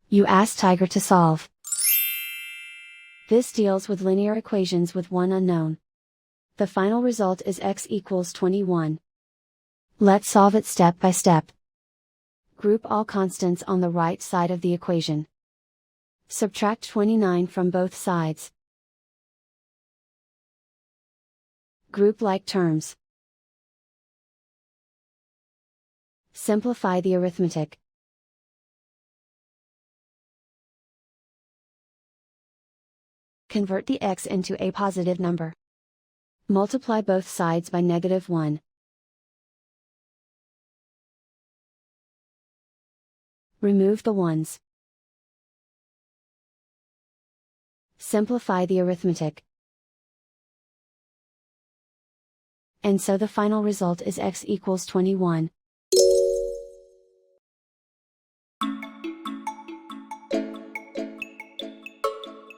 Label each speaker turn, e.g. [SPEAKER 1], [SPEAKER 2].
[SPEAKER 1] You ask Tiger to solve. This deals with linear equations with one unknown. The final result is x equals 21. Let's solve it step by step. Group all constants on the right side of the equation. Subtract 29 from both sides. Group like terms. Simplify the arithmetic. Convert the x into a positive number. Multiply both sides by -1. Remove the ones. Simplify the arithmetic. And so the final result is x equals 21.